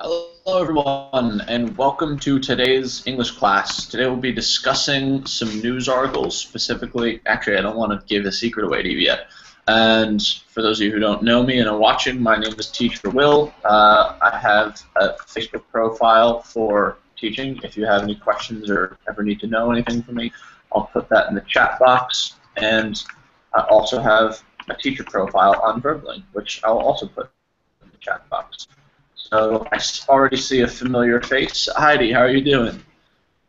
Hello everyone, and welcome to today's English class. Today we'll be discussing some news articles, specifically, actually I don't want to give a secret away to you yet. And for those of you who don't know me and are watching, my name is Teacher Will. I have a Facebook profile for teaching. If you have any questions or ever need to know anything from me, I'll put that in the chat box. And I also have a teacher profile on Verbling, which I'll also put in the chat box. So I already see a familiar face. Heidi, how are you doing?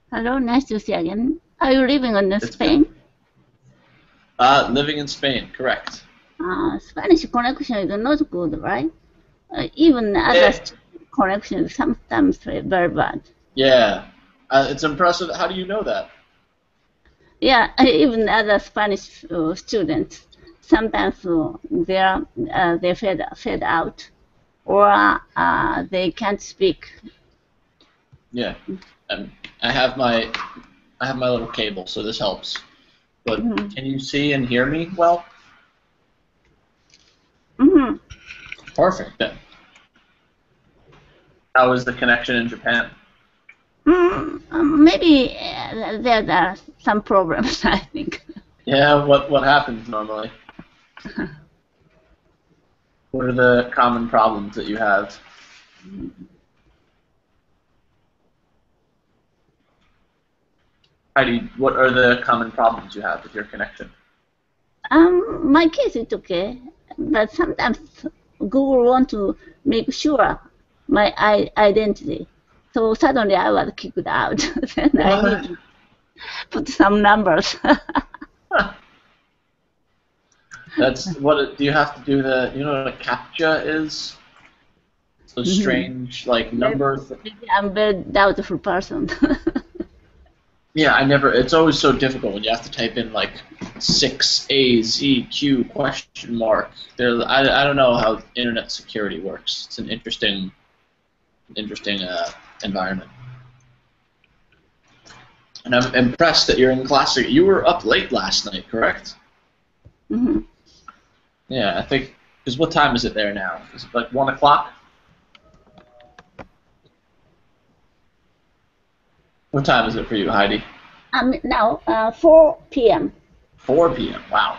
Hello, nice to see you again. Are you living in Spain? Living in Spain, correct. Spanish connection is not good, right? Even other connection is sometimes very bad. Yeah, it's impressive. How do you know that? Yeah, even other Spanish students, sometimes they fade out, or they can't speak. Yeah, I have my little cable, so this helps. But can you see and hear me well? Perfect. Then. How is the connection in Japan? Maybe there are some problems, I think. Yeah, what happens normally? What are the common problems that you have? Heidi, what are the common problems you have with your connection? My case is okay, but sometimes Google want to make sure my identity. So suddenly I was kicked out. Then I need to put some numbers. That's what. Do you have to do the? You know what a CAPTCHA is? Those strange like number. Maybe I'm a very doubtful person. Yeah, I never. It's always so difficult when you have to type in like 6AZQ question mark. I don't know how internet security works. It's an interesting environment. And I'm impressed that you're in class. You were up late last night, correct? Yeah, I think. Because what time is it there now? Is it like 1 o'clock? What time is it for you, Heidi? Now 4 p.m. 4 p.m. Wow.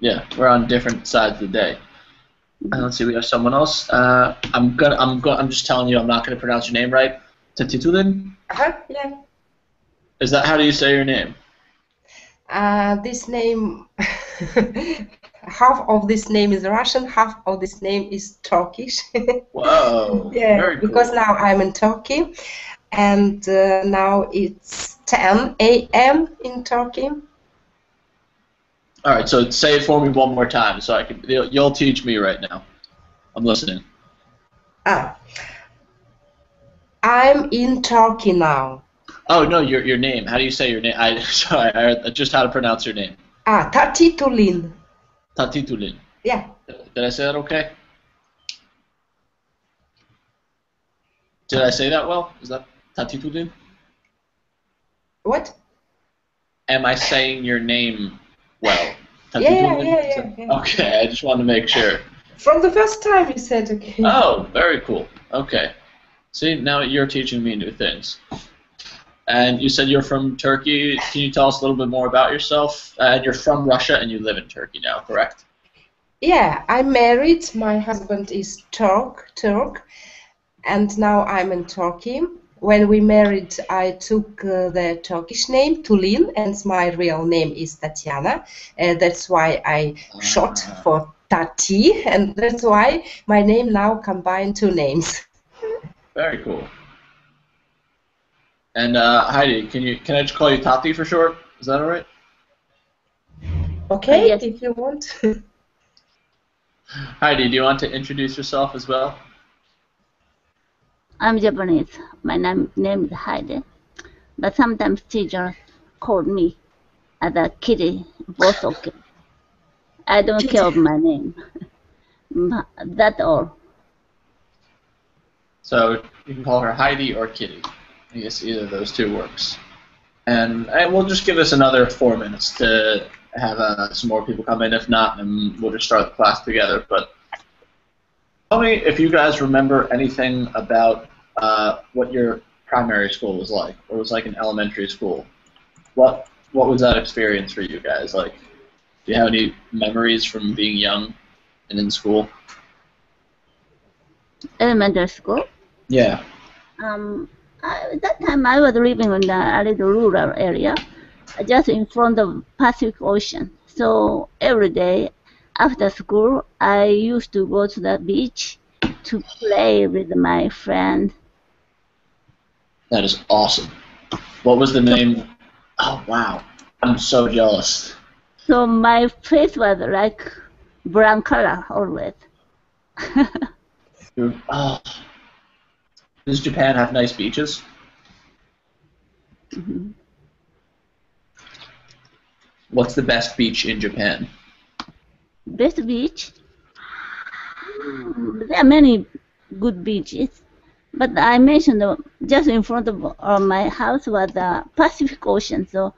Yeah, we're on different sides of the day. Let's see, we have someone else. I'm just telling you, I'm not gonna pronounce your name right. Tatitulin? Yeah. Is that how do you say your name? This name, half of this name is Russian, half of this name is Turkish. Whoa. Yeah, very cool. Because now I'm in Turkey, and now it's 10 a.m. in Turkey. All right, so say it for me one more time, so I can. You'll teach me right now. I'm listening. I'm in Turkey now. Oh no, your name. How do you say your name? Sorry, I just how to pronounce your name. Tatitulin. Tatitulin. Yeah. Did I say that okay? Did I say that well? Is that Tatitulin? What? Am I saying your name well? Yeah. Okay, I just wanted to make sure. From the first time you said okay. Oh, very cool. Okay. See, now you're teaching me new things. And you said you're from Turkey. Can you tell us a little bit more about yourself? And you're from Russia and you live in Turkey now, correct? Yeah, I'm married. My husband is Turk, and now I'm in Turkey. When we married, I took the Turkish name, Tulin, and my real name is Tatiana. That's why I short for Tati, and that's why my name now combined two names. Very cool. And Heidi, can I just call you Tati for short? Is that all right? Okay, Yes. if you want. Heidi, do you want to introduce yourself as well? I'm Japanese. My name is Heidi, but sometimes teachers call me as a Kitty, both okay. I don't care of my name. That's all. So you can call her Heidi or Kitty. I guess either of those two works. And we'll just give us another 4 minutes to have some more people come in. If not, then we'll just start the class together. But Tell me if you guys remember anything about what your primary school was like, or was like in elementary school. What was that experience for you guys like? Do you have any memories from being young and in school? Elementary school. Yeah. At that time, I was living in a little rural area, just in front of Pacific Ocean. So every day after school, I used to go to the beach to play with my friend. That is awesome. What was the name? Oh, wow. I'm so jealous. So my face was like brown color always. Oh. Does Japan have nice beaches? Mm-hmm. What's the best beach in Japan? Best beach? There are many good beaches, but I mentioned just in front of my house was the Pacific Ocean, so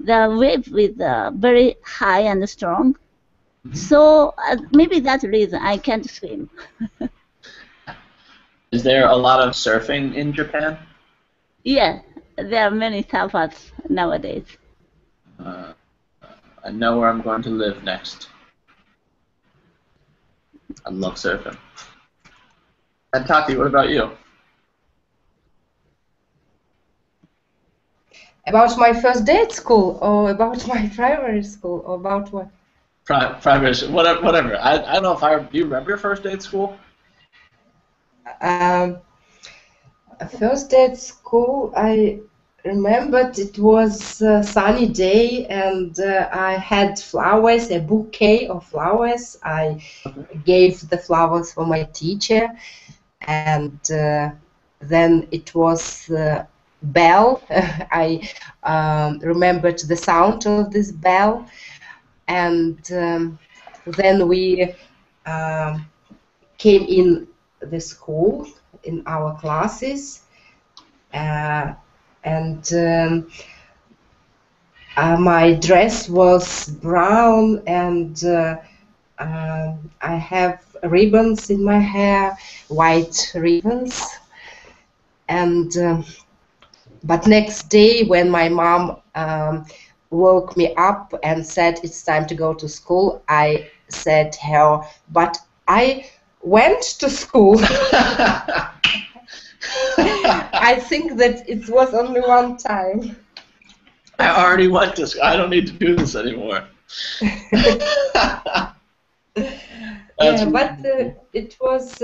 the wave is very high and strong. So maybe that's the reason I can't swim. Is there a lot of surfing in Japan? Yeah, there are many surfers nowadays. I know where I'm going to live next. I love surfing. And Tati, what about you? About my first day at school, or about my primary school, or about what? Primary, whatever. I don't know if do you remember your first day at school? First day at school, I remembered it was a sunny day, and I had flowers, a bouquet of flowers. I gave the flowers for my teacher, and then it was bell. I remembered the sound of this bell, and then we came in the school in our classes, and my dress was brown, and I have ribbons in my hair, white ribbons, and but next day when my mom woke me up and said it's time to go to school, I said her, but I went to school. I think that it was only one time. I already went to school. I don't need to do this anymore. Yeah, but it was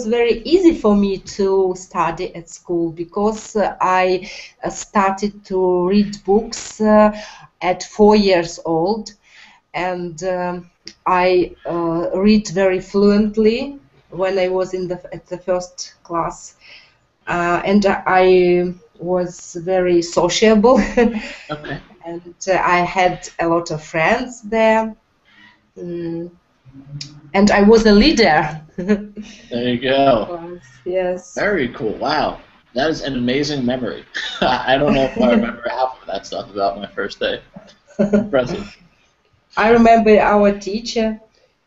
very easy for me to study at school because I started to read books at 4 years old, and I read very fluently when I was at the first class, and I was very sociable. Okay. And I had a lot of friends there. And I was a leader. There you go. Yes. Very cool. Wow. That is an amazing memory. I don't know if I remember half of that stuff about my first day. Impressive. I remember our teacher.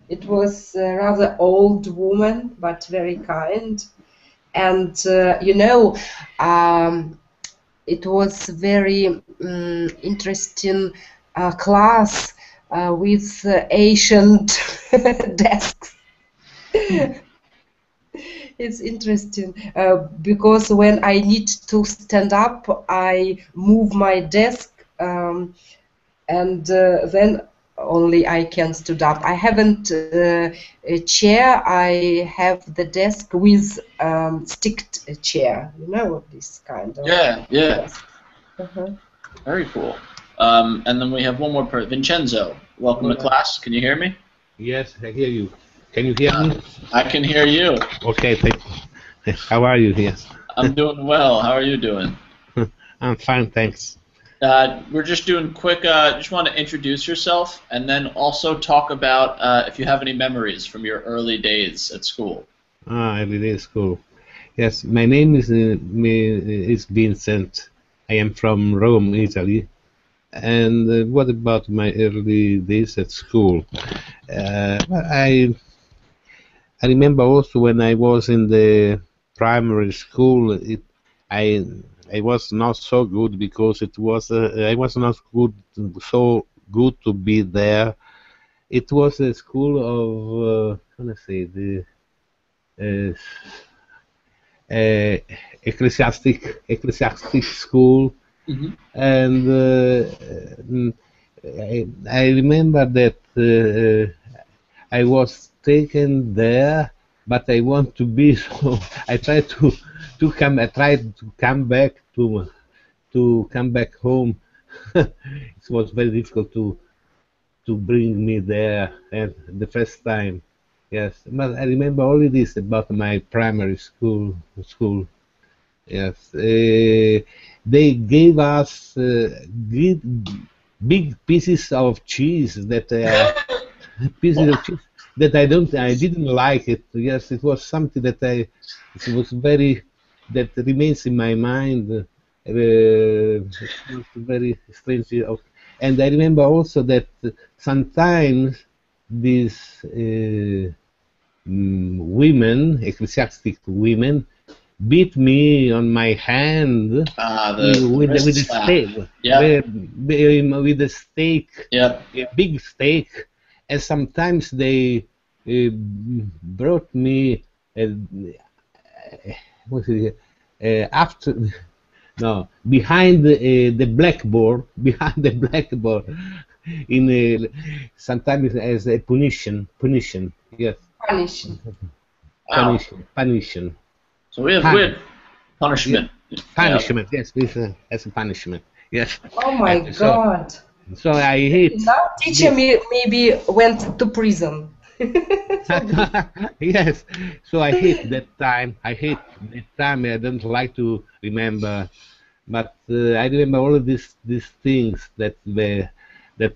It was a rather old woman, but very kind. And, it was very interesting class with ancient desks. It's interesting because when I need to stand up, I move my desk, and then only I can stand up. I haven't a chair. I have the desk with sticked chair. You know, this kind of. Yeah. Desk. Very cool. And then we have one more person, Vincenzo. Welcome to class. Can you hear me? Yes, I hear you. Can you hear me? I can hear you. Okay, thank you. How are you? Yes. I'm doing well. How are you doing? I'm fine, thanks. We're just doing quick, just want to introduce yourself and then also talk about if you have any memories from your early days at school. Early days school. Yes, my name is Vincent. I am from Rome, Italy. And what about my early days at school? I I remember also when I was in the primary school, I I was not so good because it was I was not good so good to be there. It was a school of how do I say uh, uh, ecclesiastic school, Hmm. and I remember that I was taken there, but I want to be so. I tried to come. I tried to come back to come back home. It was very difficult to bring me there and the first time. Yes, but I remember only this about my primary school. Yes, they gave us big pieces of cheese that pieces of cheese that I didn't like it. Yes, it was something that it was very that remains in my mind. It was very strange. And I remember also that sometimes these women, ecclesiastic women, beat me on my hand The with wrist a slap. stake, Yeah. with a stake, Yep. a big stake, and sometimes they brought me what's it, after no behind the blackboard behind the blackboard in sometimes as a punition yes Punishing. Wow. punishing So we Pun- had punishment. Yeah. punishment yes this as a punishment yes Oh my so God. I hate Now teacher maybe went to prison. yes, so I hate that time. I hate that time. I don't like to remember, but I remember all of these things that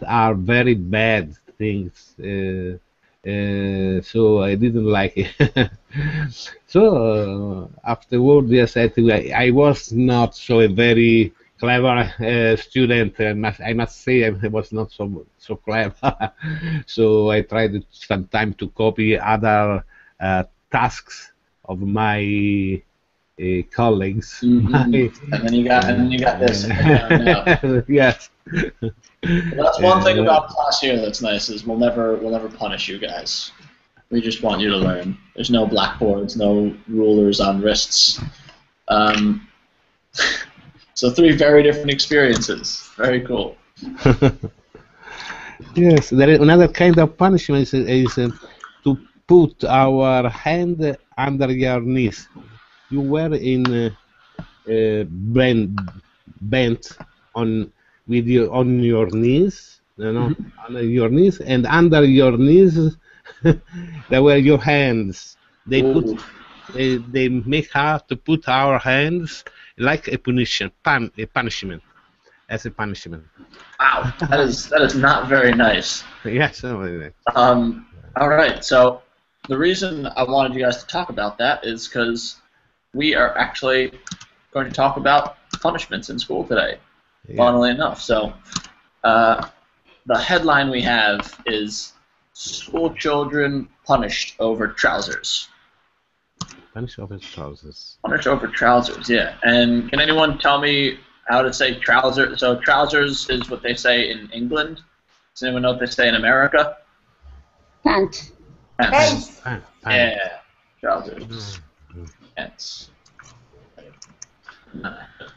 are very bad things. So I didn't like it. So afterward, yes, I was not so a very clever student. I must say I was not so clever. So I tried sometime to copy other tasks of my colleagues. Mhm. And then you got this, and you found out. Yes. That's one thing about class here that's nice is we'll never punish you guys. We just want you to learn. There's no blackboards, no rulers on wrists. So 3 very different experiences. Very cool. Yes, there is another kind of punishment is to put our hand under your knees. You were in bent on on your knees, on your knees, and under your knees there were your hands. They put Ooh. they make us to put our hands like a punishment as a punishment. Wow, that is not very nice. Yes. All right, so the reason I wanted you guys to talk about that is because we are actually going to talk about punishments in school today, funnily enough. So the headline we have is School Children Punished Over Trousers. Punish over trousers. Punished over trousers, yeah. And can anyone tell me how to say trousers? So trousers is what they say in England. Does anyone know what they say in America? Pant. Pants. Pants. Yeah, trousers. Pants.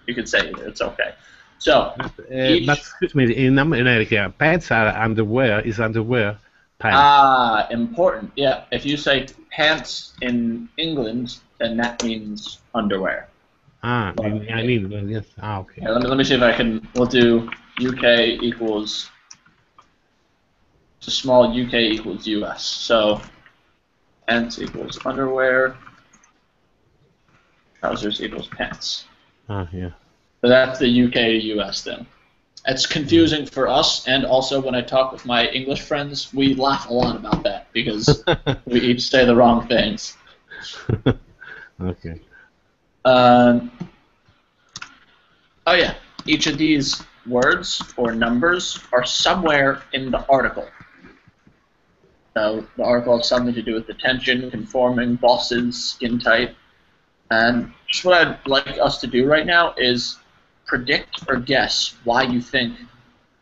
You could say either. It's okay. So, But excuse me, in America, pants are underwear. Is underwear pants? important. Yeah, if you say pants in England, then that means underwear. I mean, well, yes. Okay. Yeah, let me see if I can. We'll do UK equals. So small UK equals US. So pants equals underwear. Trousers equals pants. Yeah. So that's the UK to US thing. It's confusing for us, and also when I talk with my English friends, we laugh a lot about that because we each say the wrong things. Okay. Oh yeah, each of these words or numbers are somewhere in the article. The article has something to do with detention, conforming, bosses, skin tight. And just what I'd like us to do right now is predict or guess why you think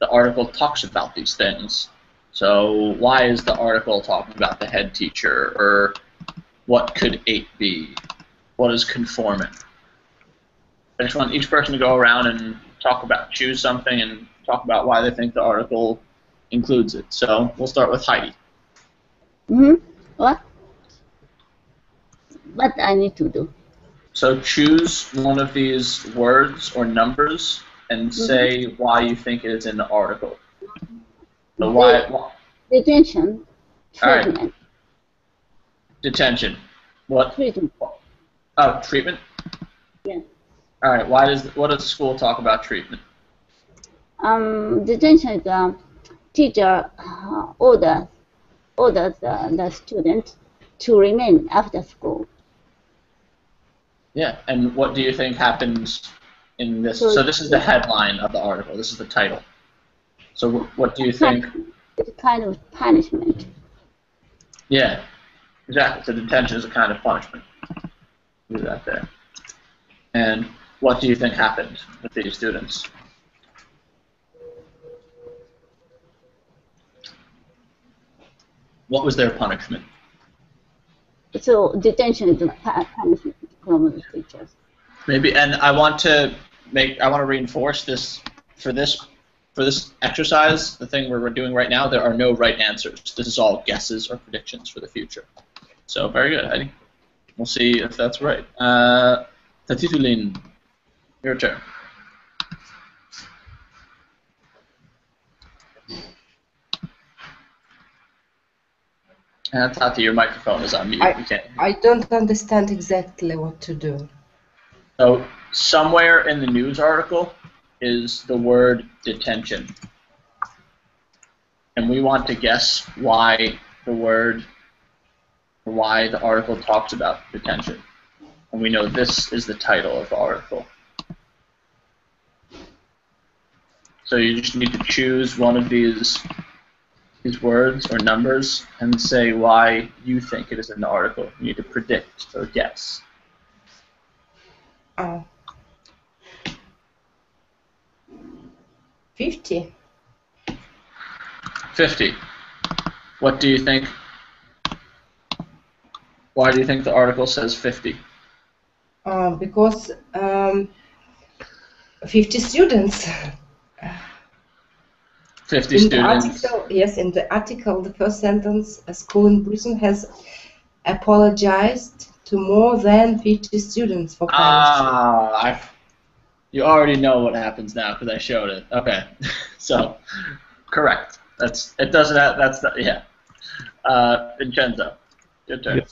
the article talks about these things. So why is the article talking about the head teacher, or what could 8 be? What is conforming? I just want each person to go around and choose something and talk about why they think the article includes it. So we'll start with Heidi. What? What I need to do? So choose one of these words or numbers and say why you think it is in the article. So why? Detention. Treatment. All right. Detention. What? Treatment. Oh, treatment? Yeah. All right. What does school talk about treatment? Detention is teacher orders the student to remain after school. Yeah, and what do you think happens in this? So this is the headline of the article. This is the title. So what do you think? It's a kind of punishment. Yeah, exactly. So detention is a kind of punishment. Do that there. And what do you think happened with these students? What was their punishment? So detention is a punishment from the teachers. Maybe, and I want to reinforce this for this exercise. The thing we're doing right now, there are no right answers. This is all guesses or predictions for the future. So very good, Heidi. We'll see if that's right. Tatitulin, your turn. Tati, your microphone is on mute. I don't understand exactly what to do. So somewhere in the news article is the word detention. And we want to guess why the article talks about detention. And we know this is the title of the article. So you just need to choose one of these words or numbers and say why you think it is in the article. You need to predict or guess. 50. 50. What do you think? Why do you think the article says 50? Because 50 students. 50 in students. The article, yes, in the article, the first sentence, a school in Britain has apologized to more than 50 students for punishment. You already know what happens now because I showed it. Okay, so correct. Yeah. Vincenzo, your turn.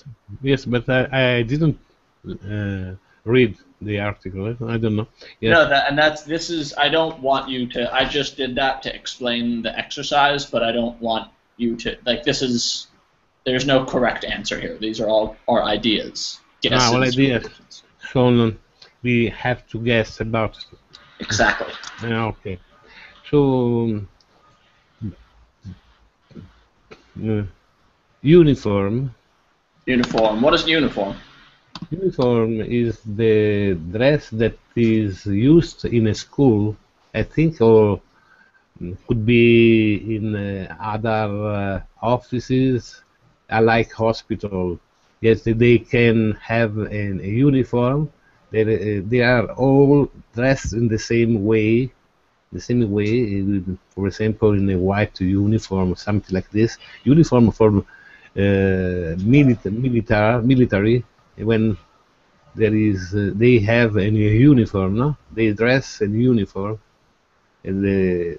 Yes, but I didn't read the article. I don't know. Yes. No, I don't want you to. I just did that to explain the exercise, but I don't want you to. There's no correct answer here. These are all our ideas. Guesses. All ideas. So we have to guess about it. Exactly. Okay. So uniform. Uniform. What is uniform? Uniform is the dress that is used in a school, I think, or could be in other offices, like hospital. Yes, they can have a uniform. They are all dressed in the same way. For example, in a white uniform, something like this. Uniform for military. When there is, they have a uniform, no? They dress in uniform in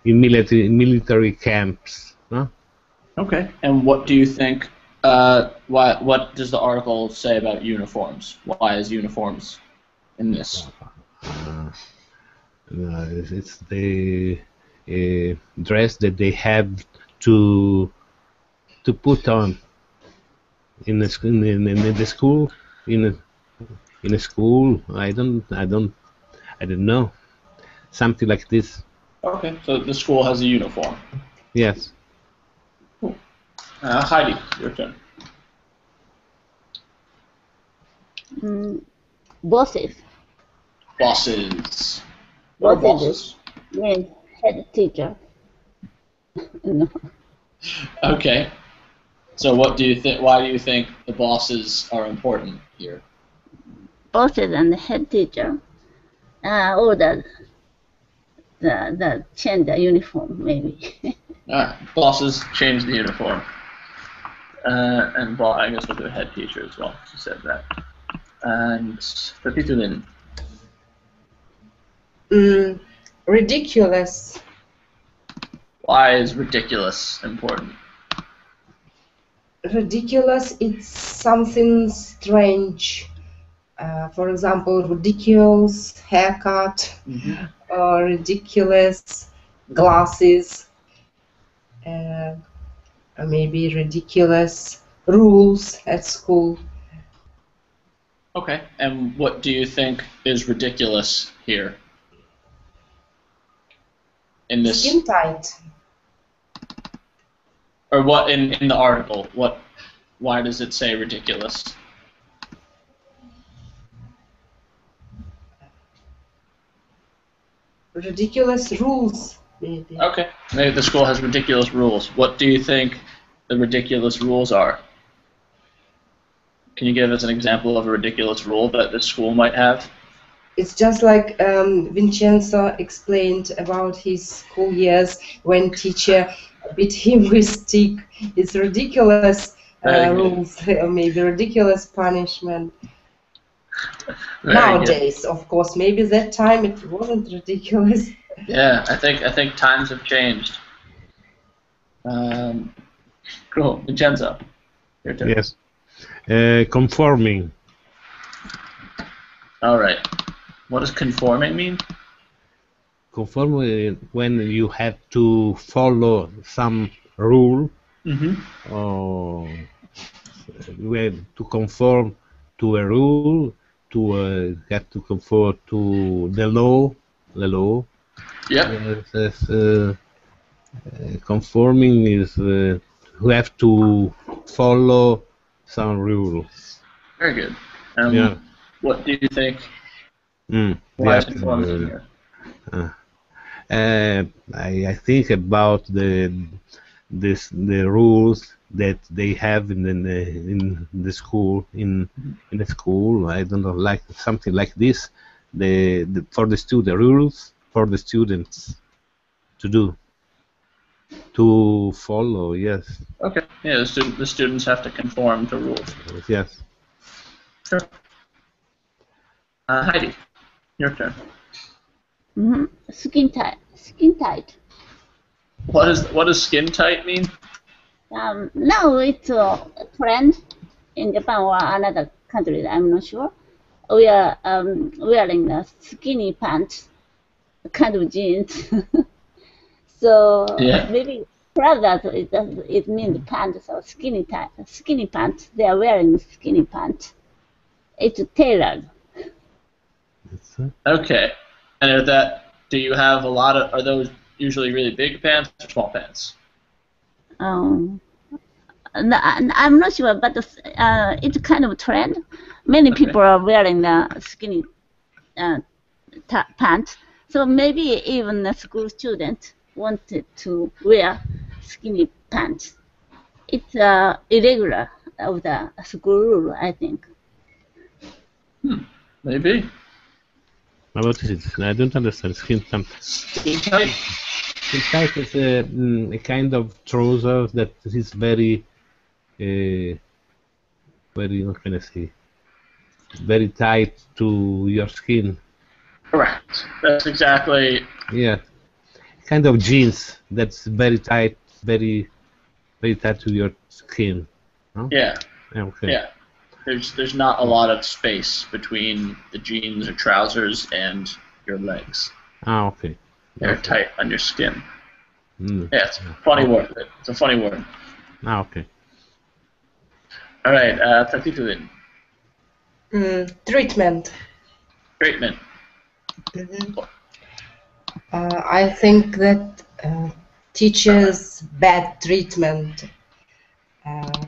military camps, no? Okay. And what do you think? What does the article say about uniforms? Why is uniforms in this? It's the dress that they have to put on in the school. In a school. I don't know. Something like this. Okay, so the school has a uniform. Yes. Cool. Heidi, your turn. Bosses. Bosses. What are bosses? Means head teacher. No. Okay. So what do you think? Why do you think the bosses are important here? Bosses and the head teacher. Or the change the uniform maybe. Alright, bosses change the uniform. And I guess we'll do a head teacher as well. She said that. And Pepitulin. Ridiculous. Why is ridiculous important? Ridiculous, it's something strange. For example, ridiculous haircut, or ridiculous glasses, or maybe ridiculous rules at school. Okay, and what do you think is ridiculous here? In this, Skin tight. or what in the article? Why does it say ridiculous? Ridiculous rules, maybe. Okay, maybe the school has ridiculous rules. What do you think the ridiculous rules are? Can you give us an example of a ridiculous rule that the school might have? It's just like Vincenzo explained about his school years when teacher beat him with stick. It's ridiculous rules, or maybe ridiculous punishment. Nowadays, of course, maybe that time it wasn't ridiculous. Yeah, I think times have changed. Cool, Vincenzo, your turn. Yes. Conforming. All right. What does conforming mean? Conforming when you have to follow some rule, or when to conform to a rule, to have to conform to the law. Yep. Conforming is you have to follow some rules. Very good. Yeah. What do you think? Why is conforming here? I think about the rules that they have in the school the school. I don't know, like something like this. For the rules for the students to follow. Yes. Okay. Yeah, the students have to conform to rules. Yes. Sure. Heidi, your turn. Skin tight. What does skin tight mean? Now it's a trend in Japan or another country, I'm not sure. We are wearing the skinny pants, kind of jeans. So Yeah. maybe trousers, it means pants, so skinny pants. They are wearing skinny pants. It's tailored. Okay. And do you have a lot of? Are those usually really big pants or small pants? I'm not sure, but it's kind of trend. Many people are wearing the skinny pants. So maybe even the school students wanted to wear skinny pants. It's irregular of the school rule, I think. Maybe. What is it? I don't understand. Skin tight. Skin tight? Skin tight is a kind of trouser that is very, what can I say? Very tight to your skin. Correct. That's exactly. Yeah. Kind of jeans that's very tight, very tight to your skin. No? Yeah. Okay. Yeah. There's not a lot of space between the jeans or trousers and your legs. Okay. They're tight on your skin. Mm. Yeah, it's a funny word. It's a funny word. Okay. All right, Pepitulin. Treatment. Treatment. I think that teachers' bad treatment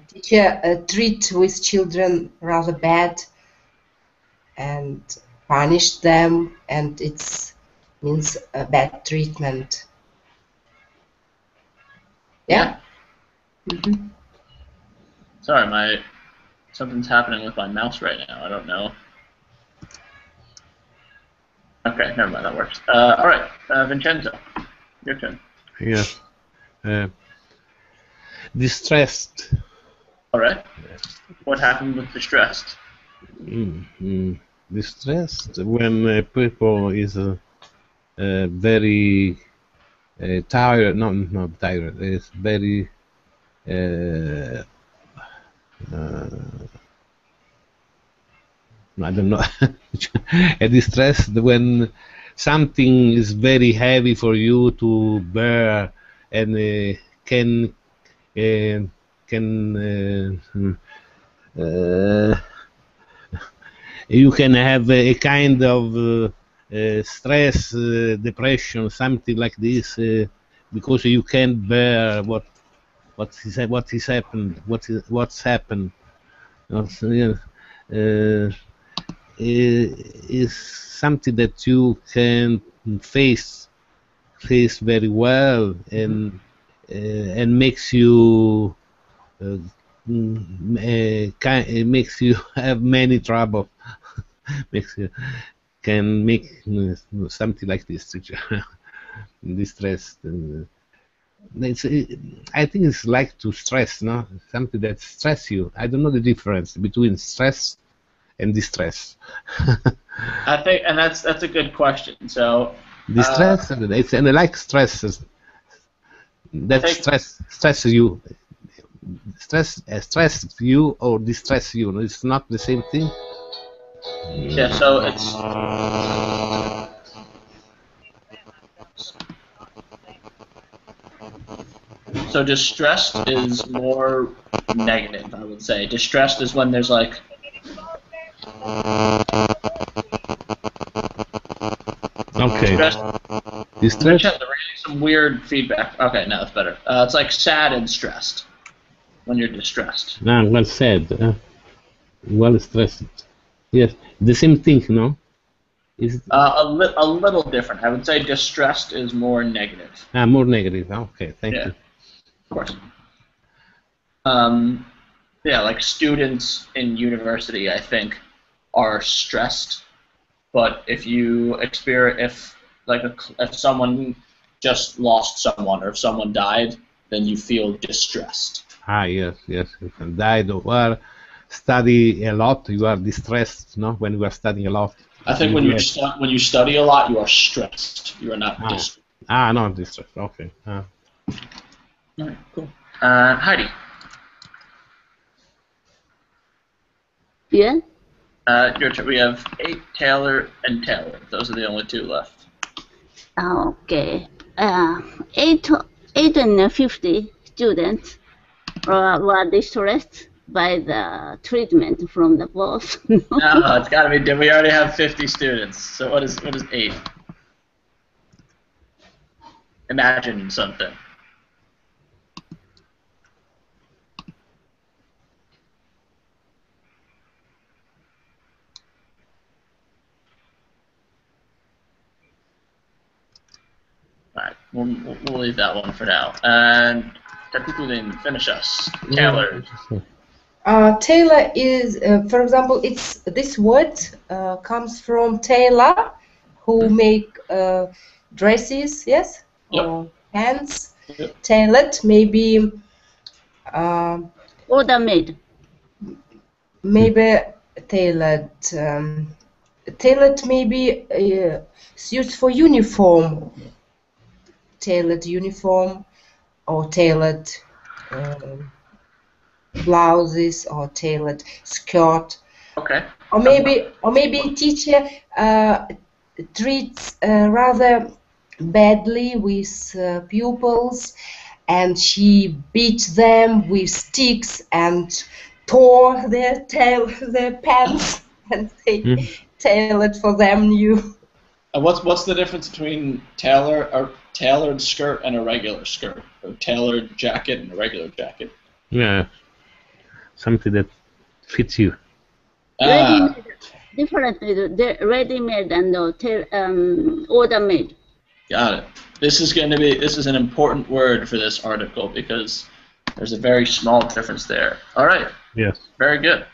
Teacher treat with children rather bad and punish them, and it means a bad treatment. Yeah. Mm-hmm. Sorry, something's happening with my mouse right now. I don't know. Okay, never mind. That works. All right, Vincenzo, your turn. Yes. Distressed. All right. What happened with distressed? Distressed when people is very tired. Not tired. It's very I don't know. Distressed when something is very heavy for you to bear and can you can have a kind of stress, depression, something like this, because you can't bear what's happened. What's happened. Is something that you can face very well and makes you it makes you have many trouble. Makes you can make something like this. Distressed. I think it's like to stress, no? Something that stress you. I don't know the difference between stress and distress. I think, and that's a good question. So distress, and I like stresses. That stress you. Stress you or distress you. It's not the same thing. Yeah. So it's. So distressed is more negative, I would say. Distressed is when there's like. Okay. Distressed. There really some weird feedback. Okay, now that's better. It's like sad and stressed when you're distressed. Well said. Well stressed. Yes, the same thing, no? Is a little different. I would say distressed is more negative. More negative. Okay, thank you. Of course. Yeah, like students in university, I think, are stressed. But if someone just lost someone or if someone died, then you feel distressed. Yes. If you died or study a lot, you are distressed. No, when you are studying a lot. I think when you study a lot, you are stressed. You are not distressed. Not distressed. Okay. All right, cool. Heidi. Yeah. Your turn. We have 8, Taylor, and Taylor. Those are the only 2 left. Okay. 850 students were distressed by the treatment from the boss. No, it's got to be. We already have 50 students. So what is 8? Imagine something. Alright, we'll leave that one for now. And Takukulin, finish us. Taylor. Tailor is, for example, this word comes from tailor, who make dresses, yes, yep. or pants. Yep. Tailored, maybe. Order made. Maybe tailored. Tailored maybe used for uniform. Tailored uniform or tailored blouses or tailored skirt. Okay. Or maybe teacher treats rather badly with pupils, and she beat them with sticks and tore their pants and they tailored for them new. What's the difference between tailored skirt and a regular skirt? A tailored jacket and a regular jacket? Yeah. something that fits you. Ready-made, differently, the ready-made and order-made. Got it. This is an important word for this article because there's a very small difference there. All right. Yes. Very good.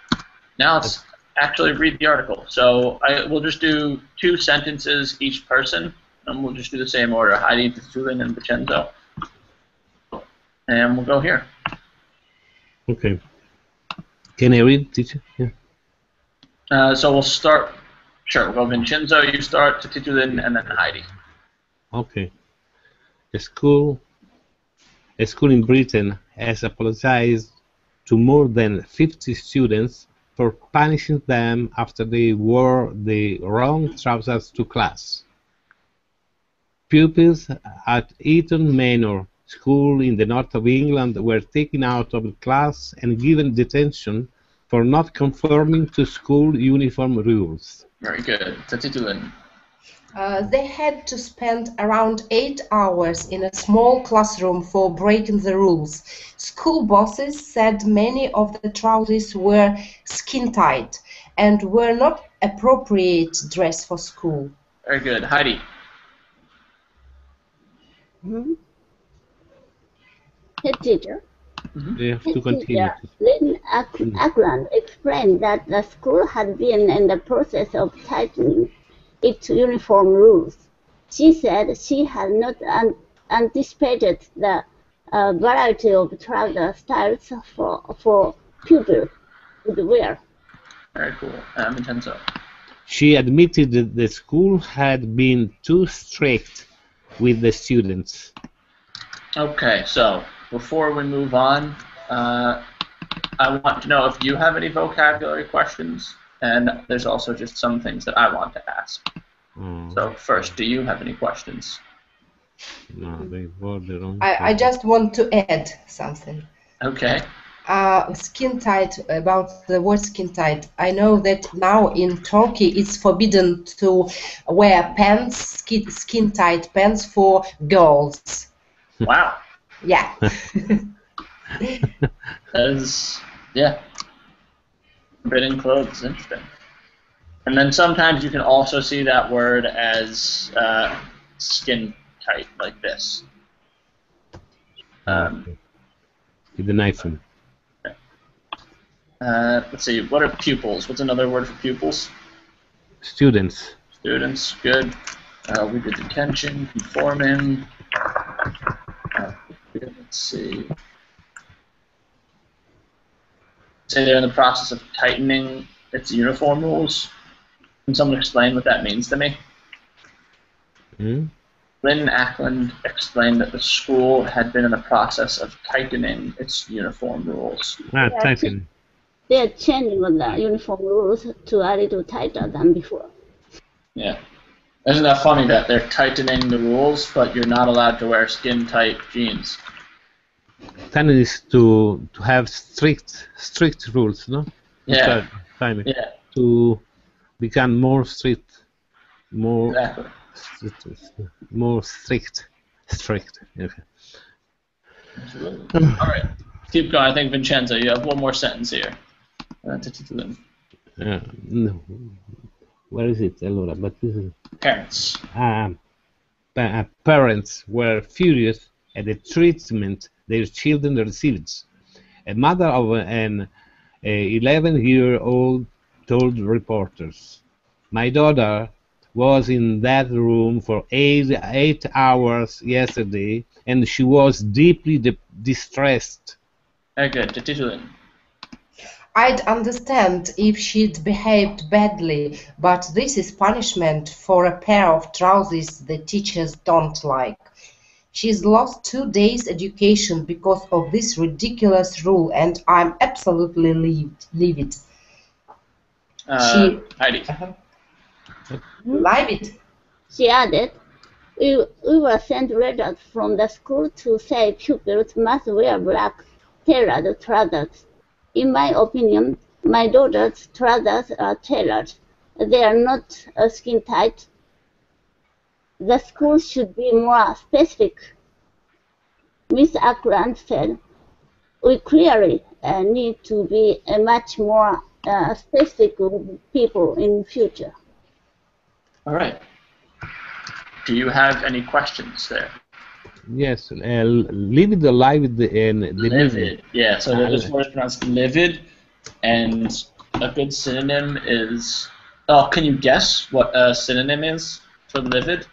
Now let's actually read the article. So we'll just do 2 sentences each person, and we'll just do the same order: Heidi, Tulin, and Vincenzo. And we'll go here. Okay. Can I read, teacher? Yeah. So we'll start. Sure, we'll go Vincenzo, you start, Tulin, and then Heidi. Okay. A school in Britain has apologized to more than 50 students for punishing them after they wore the wrong trousers to class. Pupils at Eton Manor School in the north of England were taken out of class and given detention for not conforming to school uniform rules. Very good. Tulin. They had to spend around 8 hours in a small classroom for breaking the rules. School bosses said many of the trousers were skin-tight and were not appropriate dress for school. Very good. Heidi. Head teacher. You have to continue. Lynn Ackland explained that the school had been in the process of tightening its uniform rules. She said she had not anticipated the variety of trouser styles for pupils would wear. Very cool. Vincenzo. She admitted that the school had been too strict with the students. Okay, so before we move on, I want to know if you have any vocabulary questions, and there's also just some things that I want to ask. So first, do you have any questions? No, they were the wrong. I just want to add something. Okay. Skin tight, about the word skin tight. I know that now in Turkey it's forbidden to wear pants, skin tight pants for girls. Wow. Yeah. That is, yeah. Forbidden clothes is interesting. And then sometimes you can also see that word as skin tight, like this. With the knife in. Let's see, what are pupils? What's another word for pupils? Students. Students, good. We did detention, conforming. Let's see. Say they're in the process of tightening its uniform rules. Can someone explain what that means to me? Lynn Ackland explained that the school had been in the process of tightening its uniform rules. Tightening. They are changing the uniform rules to a little tighter than before. Yeah. Isn't that funny that they're tightening the rules, but you're not allowed to wear skin-tight jeans? Tightening is to have strict rules, no? Yeah. Yeah. To become more strict, more Exactly. more strict. Okay. All right. Keep going. I think Vincenzo, you have one more sentence here. No. Where is it? Allora, but this is Parents. Parents were furious at the treatment their children received. A mother of an 11-year-old told reporters, "My daughter was in that room for 8 hours yesterday, and she was deeply distressed." Very good. Titulin. I'd understand if she'd behaved badly, but this is punishment for a pair of trousers the teachers don't like. She's lost 2 days' education because of this ridiculous rule, and I'm absolutely livid. Heidi. Livid. She added, we were sent letters from the school to say pupils must wear black tailored trousers. In my opinion, my daughter's trousers are tailored. They are not skin tight. The school should be more specific. Miss Ackland said, we clearly need to be a much more specific people in future. All right. Do you have any questions there? Yes, livid or livid and the Livid. meaning. Yeah, so this word is pronounced livid, and a good synonym is... Oh, can you guess what a synonym is for livid?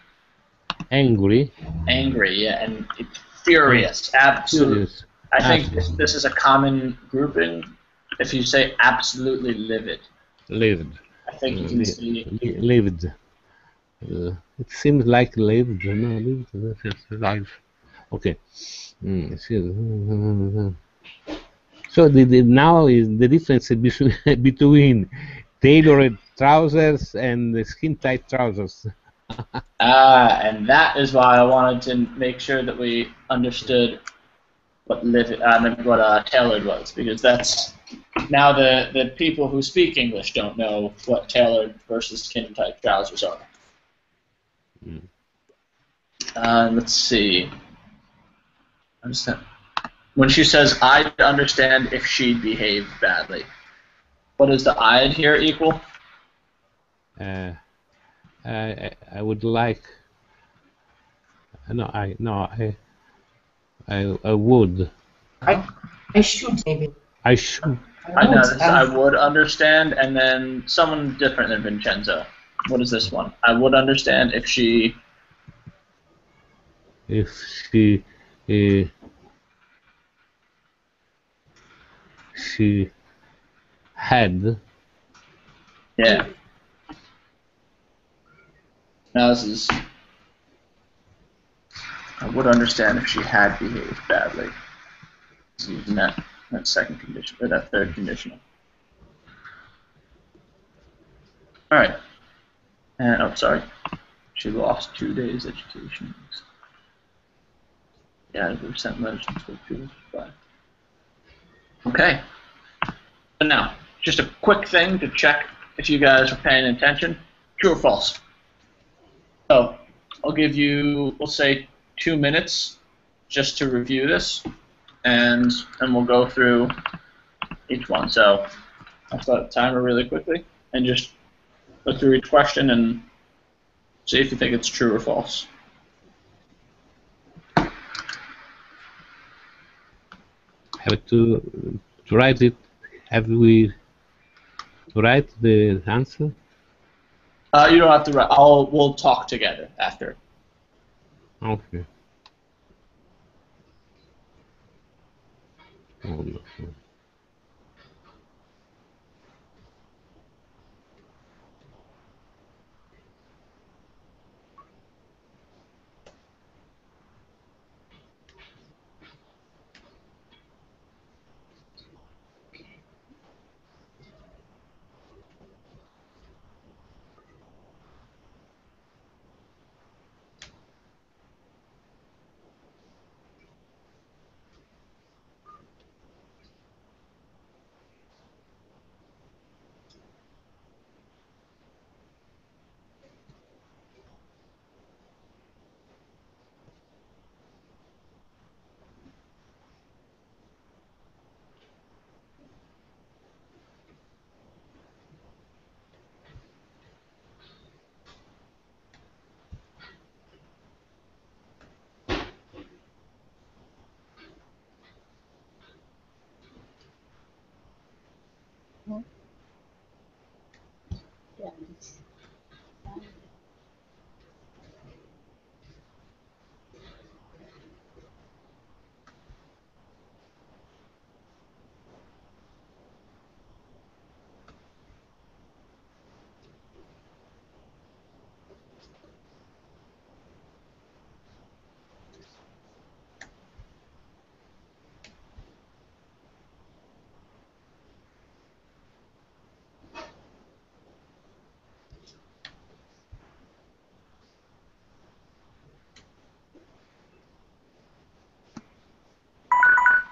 Angry. Angry, yeah, and furious, absolutely. Furious. I think this is a common grouping. If you say absolutely livid, Livid. I think you can see... Livid. It seems like livid. No, livid. That's life. Okay. So now is the difference between tailored trousers and skin tight trousers. And that is why I wanted to make sure that we understood what tailored was, because that's now the people who speak English don't know what tailored versus skin tight trousers are. Let's see. When she says, I'd understand if she'd behaved badly, what does the I'd here equal? I would like. I would. I should maybe. I should. I would understand, and then someone different than Vincenzo. What is this one? I would understand if she... If she had. Yeah. Now this is... I would understand if she had behaved badly. Using that second condition, or that third conditional. Alright. And, oh, sorry. She lost 2 days education. Yeah, we sent letters to 2 5. Okay. So now, just a quick thing to check if you guys are paying attention. True or false? So, I'll give you, we'll say, 2 minutes just to review this, and we'll go through each one. So, I'll start the timer really quickly, and just go through each question and see if you think it's true or false. Have to write it. Have we to write the answer? You don't have to write. We'll talk together after. Okay. Oh, no.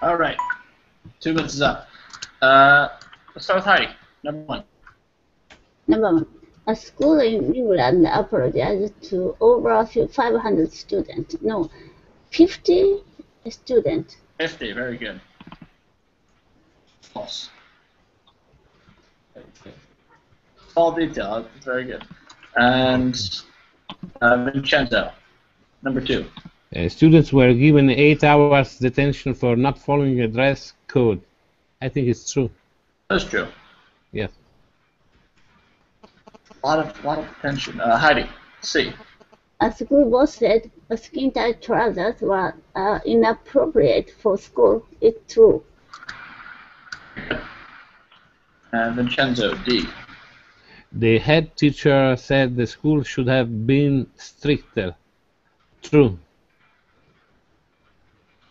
All right. 2 minutes is up. Let's start with Heidi. Number 1. Number 1. A school in England apologized to over 500 students. No, 50 students. 50, very good. False. Small detail. Very good. And Vincenzo, number 2. Students were given 8 hours detention for not following a dress code. I think it's true. That's true. Yes. A lot of attention. Heidi, C. A school boss said skin-tight trousers were inappropriate for school. It's true. And Vincenzo, D. The head teacher said the school should have been stricter. True.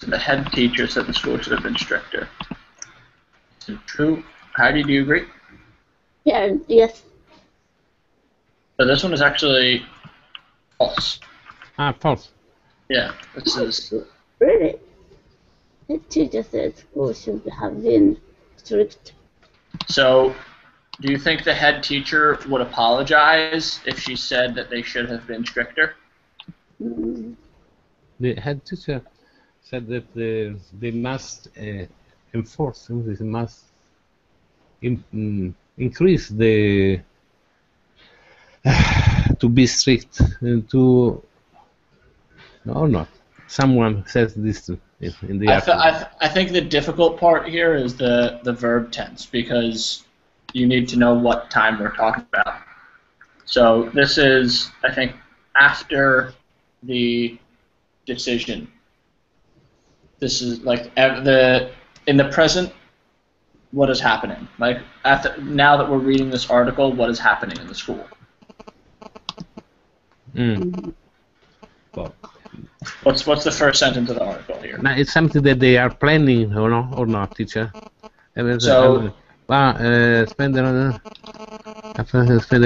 The head teacher said the school should have been stricter. True. Heidi, do you agree? Yeah, yes. So this one is actually false. False. Yeah, this is. Really? The teacher said school should have been strict. So, do you think the head teacher would apologize if she said that they should have been stricter? Mm. The head teacher said that they must enforce, they must increase the to be strict to or not. Someone says this in the article. I think the difficult part here is the verb tense, because you need to know what time we're talking about. So this is, I think, after the decision. This is like in the present, what is happening? Like now that we're reading this article, what is happening in the school? Well, What's the first sentence of the article here? now it's something that they are planning, or not, teacher. So- spend at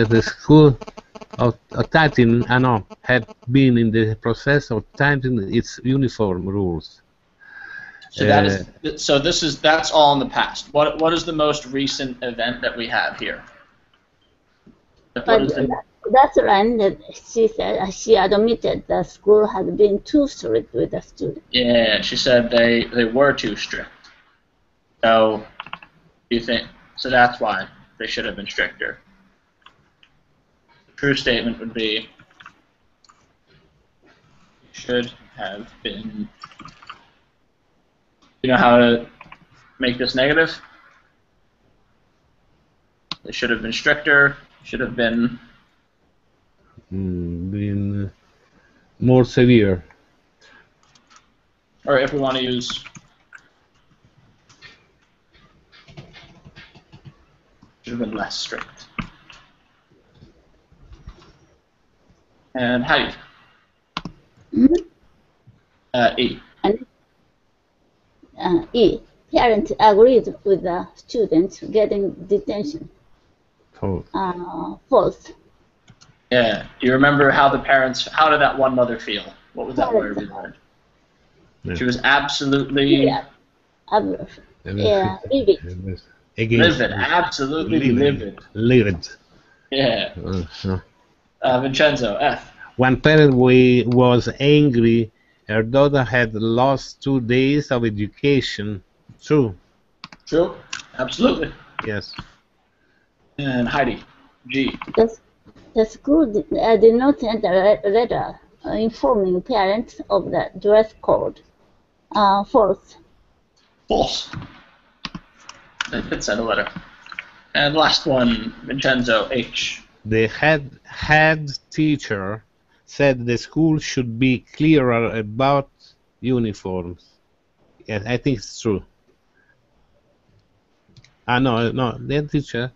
the school of tightening, had been in the process of tightening its uniform rules. So that's all in the past. What is the most recent event that we have here? What But is the- that's right. That she said she admitted the school had been too strict with the students. Yeah, she said they were too strict. So, you think so? That's why they should have been stricter. The true statement would be should have been. You know how to make this negative? They should have been stricter. Should have been. Been more severe. Or if we want to use. Should have been less strict. And Heidi. E. E. Parents agreed with the students getting detention. False. False. Yeah. Do you remember how did that one mother feel? What was that word we learned? Yeah. She was absolutely Yeah. Yeah. Vivid. livid. Absolutely livid. Livid. Yeah. Uh, Vincenzo, F. One parent was angry. Her daughter had lost 2 days of education. True. True. Absolutely. Yes. And Heidi, G. The school did not send a letter informing parents of the dress code. False. False. They did send a letter. And last one, Vincenzo, H. The head teacher said the school should be clearer about uniforms. Yes, I think it's true. No, the head teacher.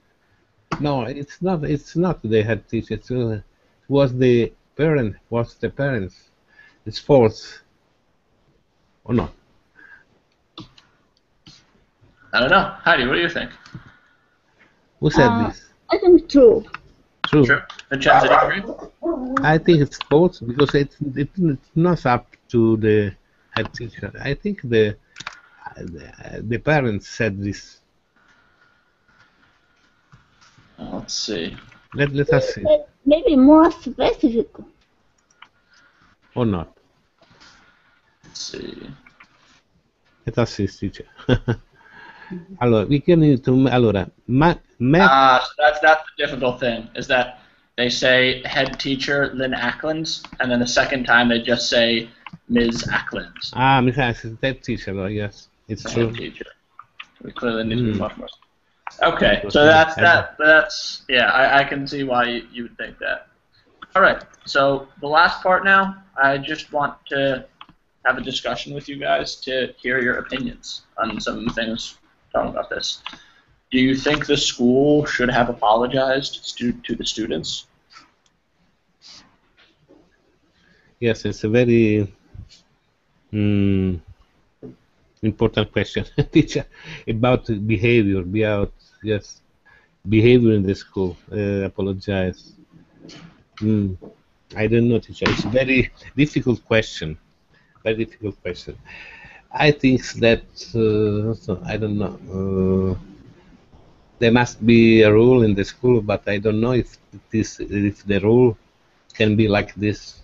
No, it's not. It's not the head teacher. It was the parent. Was the parents? It's false. Or not? I don't know. Heidi, what do you think? Who said this? I think true. True. True. Vincenzo, do you agree? I think it's false because it's not up to the head teacher. I think the parents said this. Let's see. Let us see. Maybe more specific. Or not. Let's see. Let us see, teacher. Allora, we can allora, So that's the difficult thing, is that they say head teacher Lynn Acklands, and then the second time they just say Ms. Acklands. mi sa that teacher, yes, it's The true. head teacher. We clearly need to be much more. Okay, so that's that. That's yeah. I can see why you would think that. All right. So the last part now, I just want to have a discussion with you guys to hear your opinions on some things talking about this. Do you think the school should have apologized to the students? Yes, it's a very important question, teacher, about behavior, behavior in the school. Apologize. I don't know, teacher. It's a very difficult question. Very difficult question. I think that I don't know. There must be a rule in the school, but I don't know if the rule can be like this.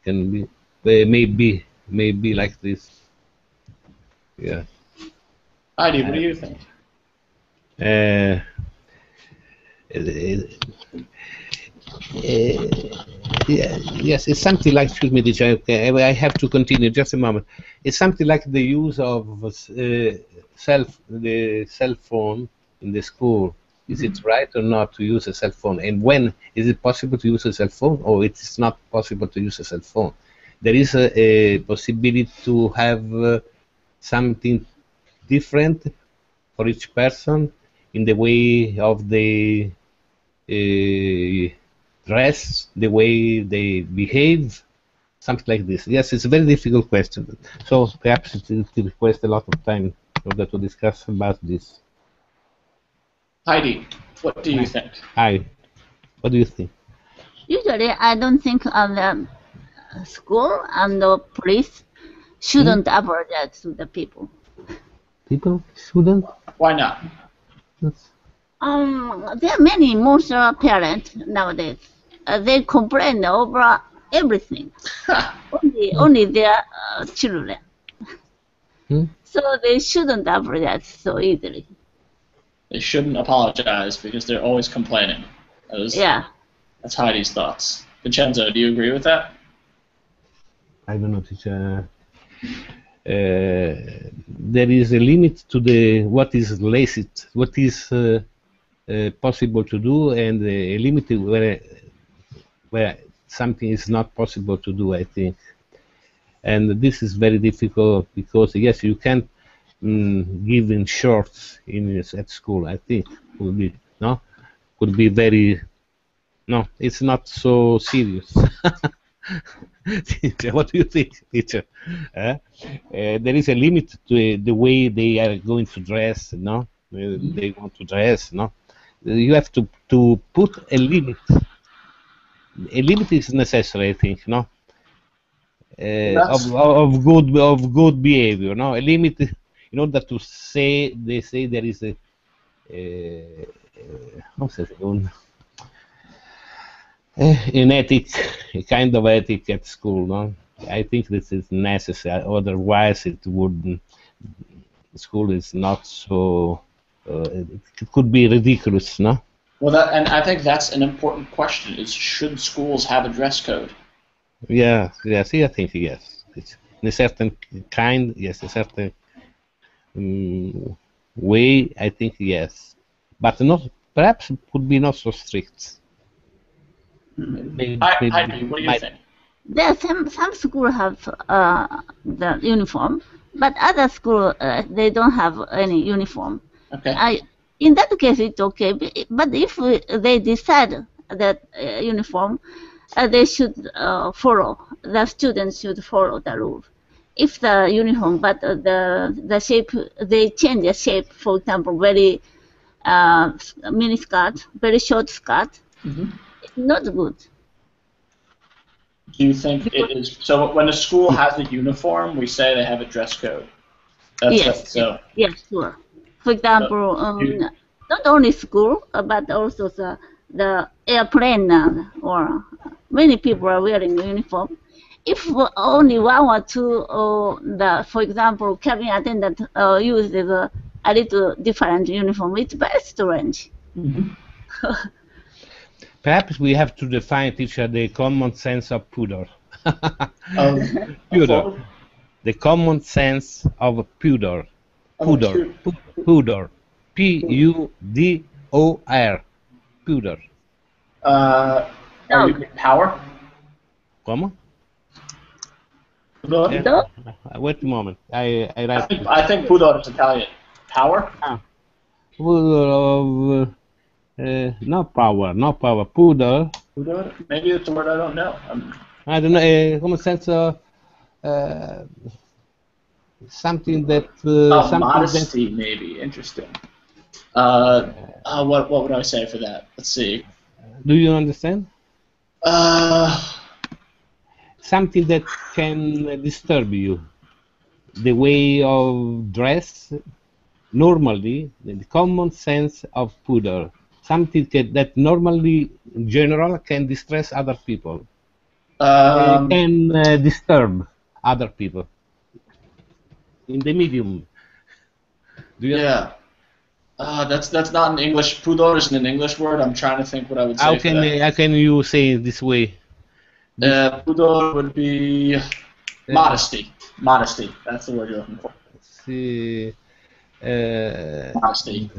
Can be maybe like this. Yeah. Heidi, what do you think? Yes, it's something like. Excuse me, teacher. Okay, I have to continue. Just a moment. It's something like the use of the cell phone in the school. Is it right or not to use a cell phone? And when is it possible to use a cell phone, or it is not possible to use a cell phone? There is a possibility to have something different for each person in the way of the dress, the way they behave, something like this. Yes, it's a very difficult question. So perhaps it will request a lot of time in order to discuss about this. Heidi, what do you think? Hi, what do you think? Usually, I don't think the school and the police shouldn't apologize to the people. People shouldn't? Why not? There are many emotional parents nowadays. They complain over everything, only their children. So they shouldn't apologize so easily. They shouldn't apologize because they're always complaining. That's Heidi's thoughts. Vincenzo, do you agree with that? I don't know, teacher. There is a limit to what is licit, what is possible to do, and a limit where something is not possible to do, I think. And this is very difficult because, yes, you can't give in shorts at school, I think. Could be very, no, it's not so serious. Teacher, what do you think, teacher? There is a limit to the way they are going to dress, no? They want to dress, no? You have to put a limit. A limit is necessary, I think, no? Of good behavior, no? A limit in order to say there is a an ethic, a kind of ethic at school, no? I think this is necessary. Otherwise, it wouldn't. School is not so. It could be ridiculous, no? Well, and I think that's an important question: is should schools have a dress code? Yes, I think yes. It's in a certain kind, yes, a certain way. I think yes, but not. Perhaps it could be not so strict. Heidi, what do you think? There are some schools have the uniform, but other schools they don't have any uniform. Okay. In that case, it's okay. But if they decide that uniform, they should follow. The students should follow the rule. If the uniform, but the shape, they change the shape. For example, very mini skirt, very short skirt. It's not good. Do you think it is? So when a school has a uniform, we say they have a dress code. Yes, sure. For example, not only school, but also the airplane or many people are wearing uniform. If only one or two, for example, cabin attendant uses a little different uniform. It's very strange. Perhaps we have to define, teacher, the common sense of pudor. Pudor. The common sense of pudor. Pudor. Pudor. P-U-D-O-R. Pudor. Are you power? ¿Cómo? Pudor? Pudor? Wait a moment. I write. I think pudor is Italian. Power? Pudor of no power. Pudor. Pudor? Maybe it's a word I don't know. I don't know. Common sense of something that. Something modesty, that... maybe. Interesting. What would I say for that? Let's see. Do you understand? Something that can disturb you. The way of dress, normally, the common sense of pudor. Something that normally, in general, can distress other people. Can disturb other people. In the medium. Do you yeah. That's not an English. Pudor isn't an English word. I'm trying to think what I would say. How can you say it this way? Pudor would be modesty. Modesty. That's the word you're looking for. See, modesty.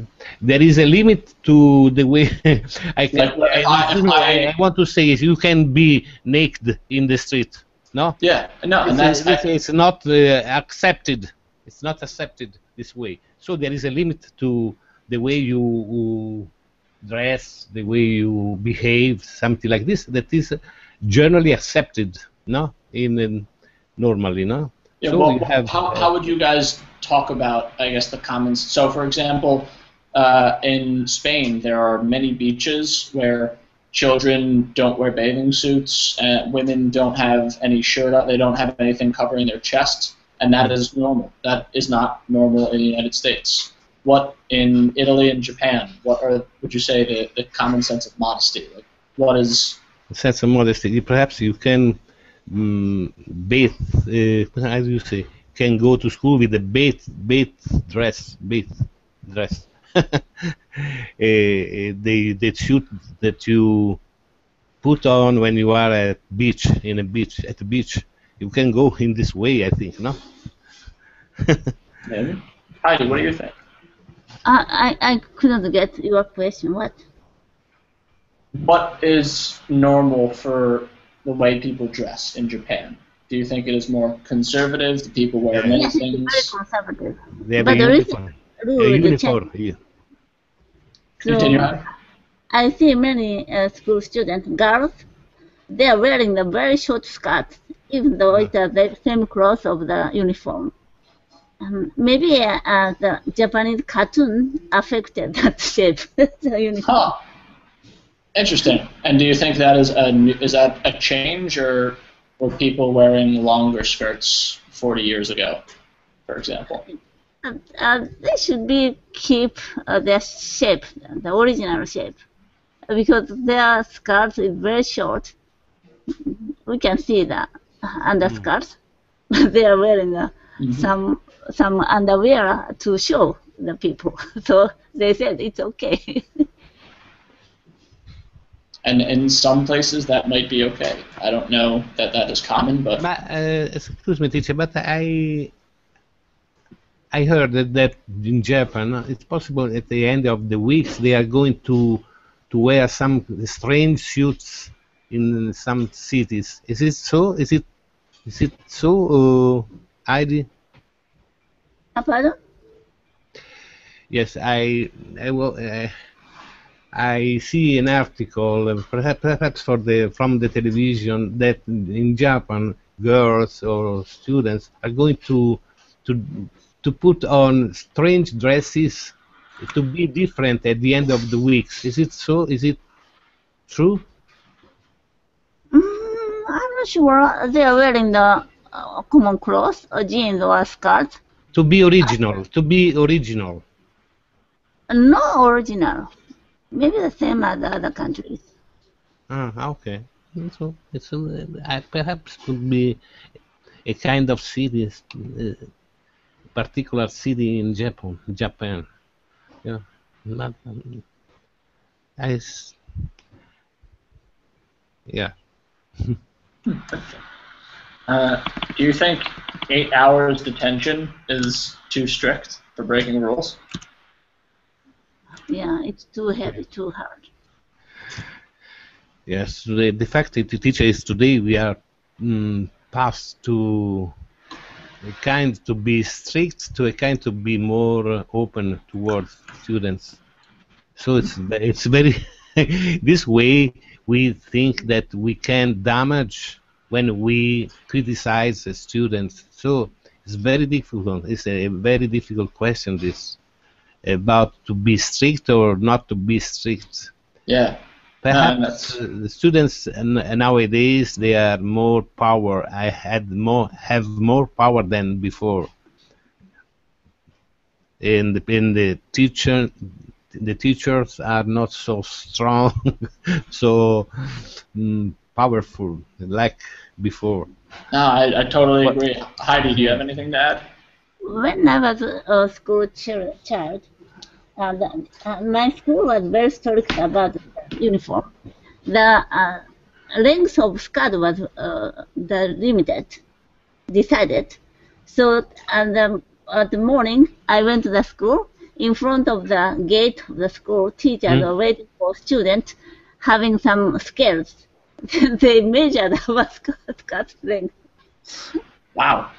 There is a limit to the way I want to say is you can be naked in the street. No. Yeah. No. And it's not accepted. It's not accepted this way. So there is a limit to the way you dress, the way you behave, something like this, that is generally accepted, no? Normally, no? Yeah, so well, how would you guys talk about, I guess, the commons? So, for example, in Spain, there are many beaches where children don't wear bathing suits, and women don't have any shirt on, they don't have anything covering their chest, and that is normal. That is not normal in the United States. What in Italy and Japan? What are, would you say, the common sense of modesty? Like, what is sense of modesty? Perhaps you can bathe. How do you say? Can go to school with a bath dress. The suit that you put on when you are at the beach. You can go in this way, I think, no? Maybe. Heidi, what do you think? I couldn't get your question. What is normal for the way people dress in Japan? Do you think it is more conservative? Do people wear many things? Very conservative. They have but a uniform. So Continue on. I see many school students, girls, they are wearing the very short skirts, even though it's the same cloth of the uniform. Maybe the Japanese cartoon affected that shape, the uniform. Huh. Interesting. And do you think that is that a change, or were people wearing longer skirts 40 years ago, for example? They should keep their shape, the original shape, because their skirt is very short. We can see the underskirts. They are wearing some underwear to show the people. So they said it's okay. And in some places that might be okay. I don't know that is common, but excuse me, teacher, but I heard that in Japan it's possible at the end of the weeks they are going to wear some strange suits in some cities. Is it so? Is it so, Heidi? Pardon? Yes, I see an article, perhaps from the television, that in Japan, girls or students are going to put on strange dresses to be different at the end of the weeks. Is it so? Is it true? I'm not sure. They are wearing the common clothes, or jeans or skirts. To be original. No original. Maybe the same as the other countries. Okay. So perhaps could be a kind of city particular city in Japan. Yeah, not, I s- yeah. Do you think 8 hours detention is too strict for breaking rules? Yeah, it's too heavy, too hard. Yes, the fact that the teacher is today, we are passed to a kind to be strict to a kind to be more open towards students. So it's very this way we think that we can damage when we criticize the students. So it's very difficult. It's a very difficult question. This about to be strict or not to be strict. Yeah. Perhaps the students nowadays they are more power. Have more power than before. In the teachers are not so strong, so powerful like before. No, I totally agree. Heidi, do you have anything to add? When I was a school child, my school was very strict about uniform. The length of skirt was the limited, decided. So at the morning, I went to the school. In front of the gate of the school, teachers were waiting for students having some scales. They measured our skirt length. Wow,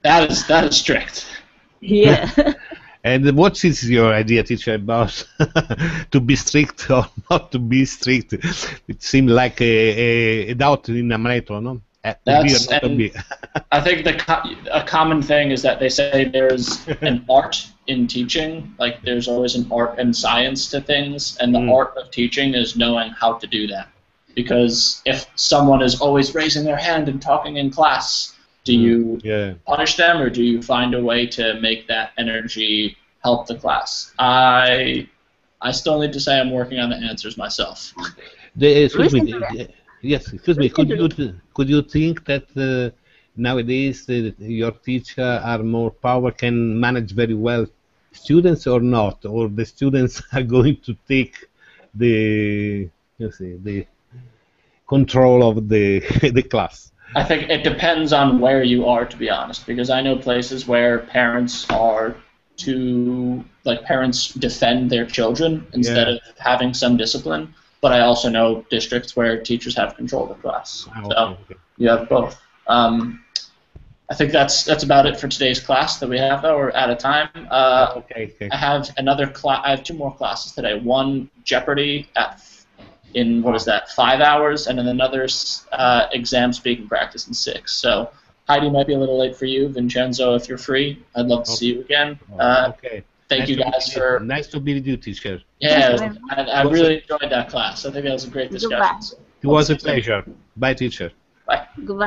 that is strict. Yeah. And what is your idea, teacher, about to be strict or not to be strict? It seemed like a doubt in Amleto, no? That's, and I think a common thing is that they say there's an art in teaching, like there's always an art and science to things, and the art of teaching is knowing how to do that. Because if someone is always raising their hand and talking in class, do you punish them, or do you find a way to make that energy help the class? I still need to say I'm working on the answers myself. Excuse me. Yes, excuse me. Could you think that nowadays your teacher are more power, can manage very well students or not, or the students are going to take the the control of the the class? I think it depends on where you are, to be honest, because I know places where parents are parents defend their children instead of having some discipline. But I also know districts where teachers have control of the class. So you have both. I think that's about it for today's class that we have, though. We're out of time. Okay. I have another class. I have 2 more classes today. One Jeopardy in 5 hours, and then another exam speaking practice in 6. So Heidi might be a little late for you. Vincenzo, if you're free, I'd love to see you again. Okay. Thank you guys for. Nice to be with you, teacher. Yeah, I really enjoyed that class. I think that was a great discussion. Goodbye. It was a pleasure. Bye, teacher. Bye. Goodbye.